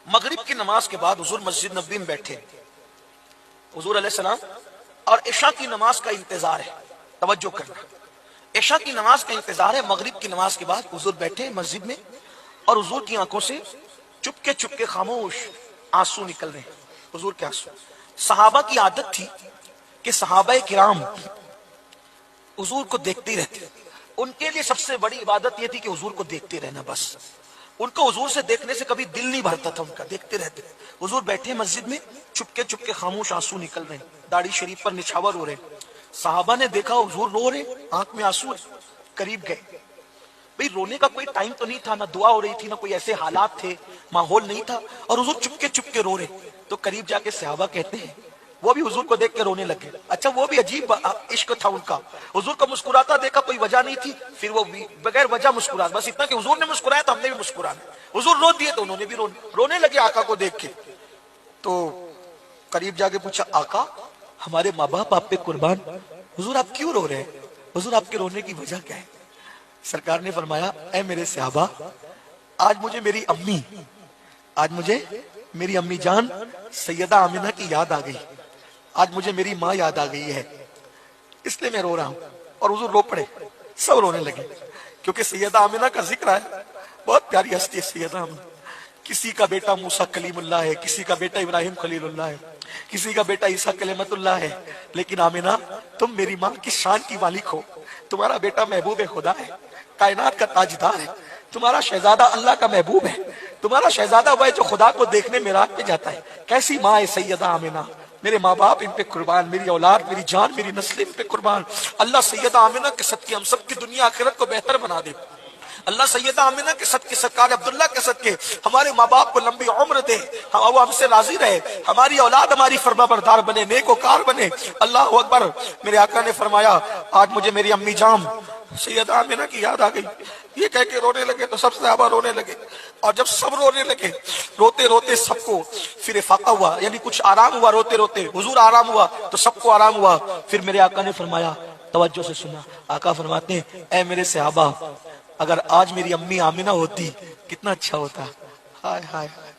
مغرب کی نماز کے بعد حضور مسجد نبوی میں بیٹھے، حضور علیہ السلام، اور عشاء کی نماز کا انتظار ہے۔ توجہ کرنا، عشاء کی نماز کا انتظار ہے۔ مغرب کی نماز کے بعد حضور بیٹھے مسجد میں، اور حضور کی آنکھوں سے چپ کے خاموش آنسو نکل رہے ہیں، حضور کے آنسو۔ صحابہ کی عادت تھی کہ صحابہ کرام حضور کو دیکھتے ہی رہتے، ان کے لیے سب سے بڑی عبادت یہ تھی کہ حضور کو دیکھتے رہنا، بس ان کو حضور سے دیکھنے سے کبھی دل نہیں بھرتا تھا ان کا، دیکھتے رہتے۔ حضور بیٹھے مسجد میں، چپ کے خاموش آنسو نکل رہے ہیں، داڑھی شریف پر نچھاور ہو رہے ہیں۔ صحابہ نے دیکھا حضور رو رہے، آنکھ میں آنسو ہے، قریب گئے۔ بھئی رونے کا کوئی ٹائم تو نہیں تھا، نہ دعا ہو رہی تھی، نہ کوئی ایسے حالات تھے، ماحول نہیں تھا، اور حضور چپ کے رو رہے۔ تو قریب جا کے صحابہ کہتے ہیں، وہ بھی حضور کو دیکھ کے رونے لگے۔ اچھا، وہ بھی عجیب عشق تھا ان کا، حضور کو مسکراتا دیکھا، کوئی وجہ نہیں تھی، پھر وہ بھی بغیر وجہ مسکرا، بس اتنا کہ حضور نے مسکرایا تو ہم نے بھی مسکرانا، حضور رو دیے تو انہوں نے بھی رونے لگے آقا کو دیکھ کے۔ تو قریب جا کے پوچھا، آقا ہمارے ماں باپ آپ پہ قربان، حضور آپ کیوں رو رہے ہیں؟ حضور آپ کے رونے کی وجہ کیا ہے؟ سرکار نے فرمایا، اے میرے صحابہ، آج مجھے میری امی جان سیدہ آمنہ کی یاد آ گئی، آج مجھے میری ماں یاد آ گئی ہے، اس لیے میں رو رہا ہوں۔ اور حضور رو پڑے، سب رونے لگے، کیونکہ سیدہ آمنہ کا ذکر ہے، بہت پیاری ہستی ہے سیدہ آمنہ۔ کسی کا بیٹا موسیٰ کلیم اللہ ہے، کسی کا بیٹا ابراہیم خلیل اللہ ہے، کسی کا بیٹا عیسیٰ کلمت اللہ ہے، لیکن آمنہ تم میری ماں کی شان کی مالک ہو، تمہارا بیٹا محبوب خدا ہے، کائنات کا تاجدار ہے، تمہارا شہزادہ اللہ کا محبوب ہے، تمہارا شہزادہ وہ ہے جو خدا کو دیکھنے معراج پہ جاتا ہے۔ کیسی ماں ہے سیدہ آمنہ، میرے ماں باپ ان پہ قربان، میری اولاد، میری جان، میری نسل ان پہ قربان۔ اللہ سیدہ آمنہ کے صدقے ہم سب کی دنیا آخرت کو بہتر بنا دے۔ اللہ سیدہ آمنہ کے صدقے، سرکار عبداللہ کے صدقے ہمارے ماں باپ کو لمبی عمر دے، وہ ہم سے راضی رہے، ہماری اولاد ہماری فرما بردار بنے، نیک وکار بنے۔ اللہ اکبر۔ میرے آقا نے فرمایا، آج مجھے میری امی جان سیدہ آمنہ کی یاد آ گئی، یہ کہہ کے رونے لگے تو سب صحابہ رونے لگے۔ اور جب سب رونے لگے، روتے روتے سب کو پھر افاقہ ہوا، یعنی کچھ آرام ہوا، روتے روتے حضور آرام ہوا تو سب کو آرام ہوا۔ پھر میرے آقا نے فرمایا، توجہ سے سنا، آقا فرماتے ہیں، اے میرے صحابہ، اگر آج میری امی آمنہ ہوتی کتنا اچھا ہوتا۔ ہائے ہائے ہائے،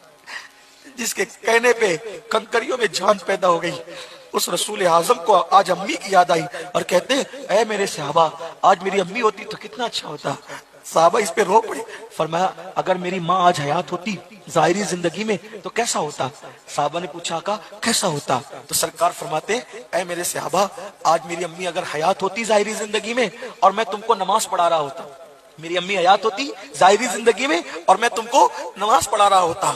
جس کے کہنے پہ کنکریوں میں جان پیدا ہو گئی، اس رسول اعظم کو آج امی کی یاد آئی، اور کہتے ہیں، اے میرے صحابہ، آج میری امی ہوتی تو کتنا اچھا ہوتا۔ صحابہ اس پہ رو پڑے، فرمایا، اگر میری ماں آج حیات ہوتی ظاہری زندگی میں تو کیسا ہوتا؟ صحابہ نے پوچھا، آقا کیسا ہوتا؟ تو سرکار فرماتے ہیں، اے میرے صحابہ، آج میری امی اگر حیات ہوتی ظاہری زندگی میں اور میں تم کو نماز پڑھا رہا ہوتا، میری امی حیات ہوتی ظاہری زندگی میں اور میں تم کو نماز پڑھا رہا ہوتا،